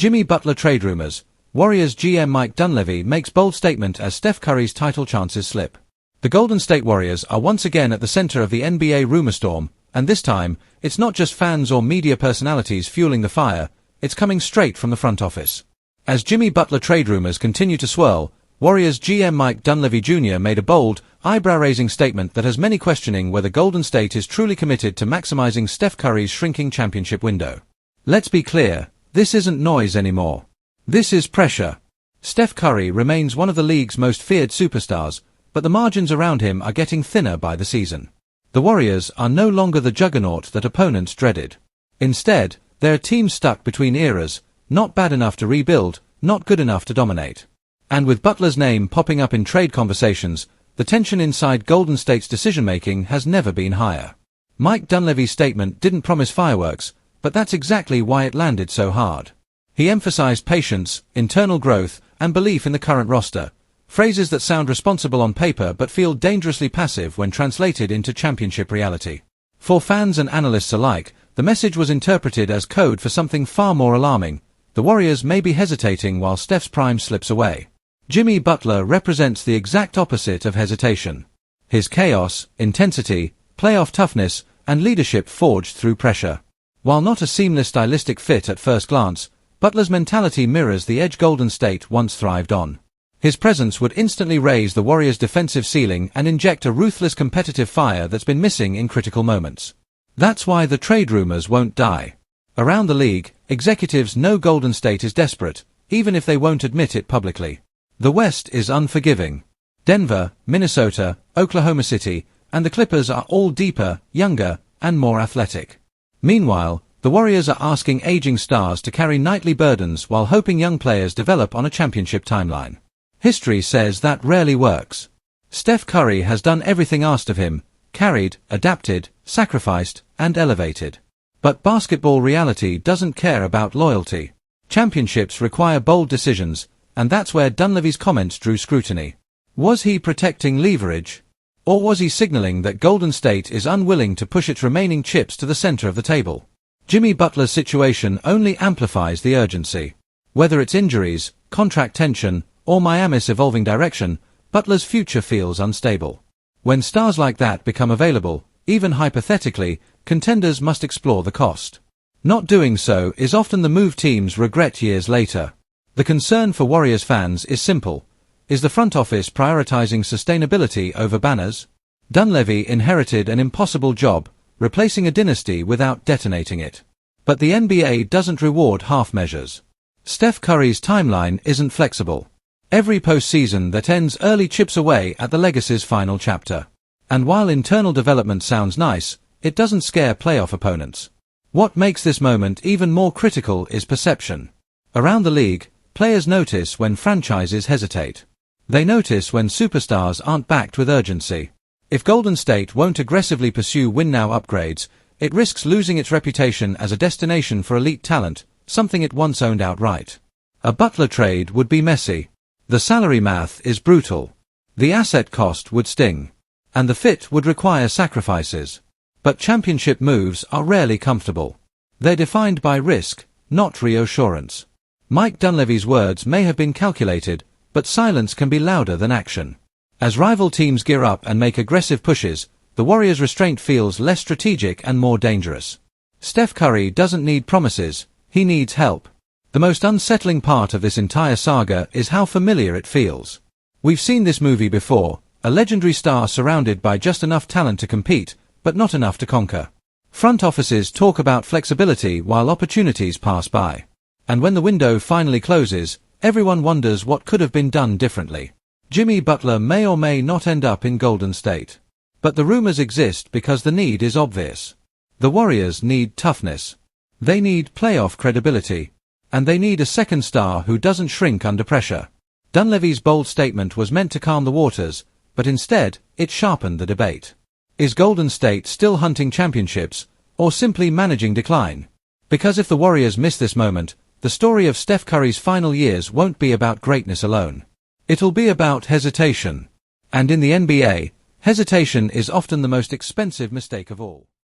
Jimmy Butler trade rumors. Warriors GM Mike Dunleavy makes bold statement as Steph Curry's title chances slip. The Golden State Warriors are once again at the center of the NBA rumor storm, and this time, it's not just fans or media personalities fueling the fire, it's coming straight from the front office. As Jimmy Butler trade rumors continue to swirl, Warriors GM Mike Dunleavy Jr. made a bold, eyebrow-raising statement that has many questioning whether Golden State is truly committed to maximizing Steph Curry's shrinking championship window. Let's be clear, this isn't noise anymore. This is pressure. Steph Curry remains one of the league's most feared superstars, but the margins around him are getting thinner by the season. The Warriors are no longer the juggernaut that opponents dreaded. Instead, they're a team stuck between eras, not bad enough to rebuild, not good enough to dominate. And with Butler's name popping up in trade conversations, the tension inside Golden State's decision-making has never been higher. Mike Dunleavy's statement didn't promise fireworks, but that's exactly why it landed so hard. He emphasized patience, internal growth, and belief in the current roster, phrases that sound responsible on paper but feel dangerously passive when translated into championship reality. For fans and analysts alike, the message was interpreted as code for something far more alarming. The Warriors may be hesitating while Steph's prime slips away. Jimmy Butler represents the exact opposite of hesitation. His chaos, intensity, playoff toughness, and leadership forged through pressure. While not a seamless stylistic fit at first glance, Butler's mentality mirrors the edge Golden State once thrived on. His presence would instantly raise the Warriors' defensive ceiling and inject a ruthless competitive fire that's been missing in critical moments. That's why the trade rumors won't die. Around the league, executives know Golden State is desperate, even if they won't admit it publicly. The West is unforgiving. Denver, Minnesota, Oklahoma City, and the Clippers are all deeper, younger, and more athletic. Meanwhile, the Warriors are asking aging stars to carry nightly burdens while hoping young players develop on a championship timeline. History says that rarely works. Steph Curry has done everything asked of him, carried, adapted, sacrificed, and elevated. But basketball reality doesn't care about loyalty. Championships require bold decisions, and that's where Dunleavy's comments drew scrutiny. Was he protecting leverage? Or was he signaling that Golden State is unwilling to push its remaining chips to the center of the table? Jimmy Butler's situation only amplifies the urgency. Whether it's injuries, contract tension, or Miami's evolving direction, Butler's future feels unstable. When stars like that become available, even hypothetically, contenders must explore the cost. Not doing so is often the move teams regret years later. The concern for Warriors fans is simple. Is the front office prioritizing sustainability over banners? Dunleavy inherited an impossible job, replacing a dynasty without detonating it. But the NBA doesn't reward half measures. Steph Curry's timeline isn't flexible. Every postseason that ends early chips away at the legacy's final chapter. And while internal development sounds nice, it doesn't scare playoff opponents. What makes this moment even more critical is perception. Around the league, players notice when franchises hesitate. They notice when superstars aren't backed with urgency. If Golden State won't aggressively pursue win-now upgrades, it risks losing its reputation as a destination for elite talent, something it once owned outright. A Butler trade would be messy. The salary math is brutal. The asset cost would sting. And the fit would require sacrifices. But championship moves are rarely comfortable. They're defined by risk, not reassurance. Mike Dunleavy's words may have been calculated, but silence can be louder than action. As rival teams gear up and make aggressive pushes, the Warriors' restraint feels less strategic and more dangerous. Steph Curry doesn't need promises, he needs help. The most unsettling part of this entire saga is how familiar it feels. We've seen this movie before, a legendary star surrounded by just enough talent to compete, but not enough to conquer. Front offices talk about flexibility while opportunities pass by. And when the window finally closes, everyone wonders what could have been done differently. Jimmy Butler may or may not end up in Golden State. But the rumors exist because the need is obvious. The Warriors need toughness. They need playoff credibility. And they need a second star who doesn't shrink under pressure. Dunleavy's bold statement was meant to calm the waters, but instead, it sharpened the debate. Is Golden State still hunting championships, or simply managing decline? Because if the Warriors miss this moment, the story of Steph Curry's final years won't be about greatness alone. It'll be about hesitation. And in the NBA, hesitation is often the most expensive mistake of all.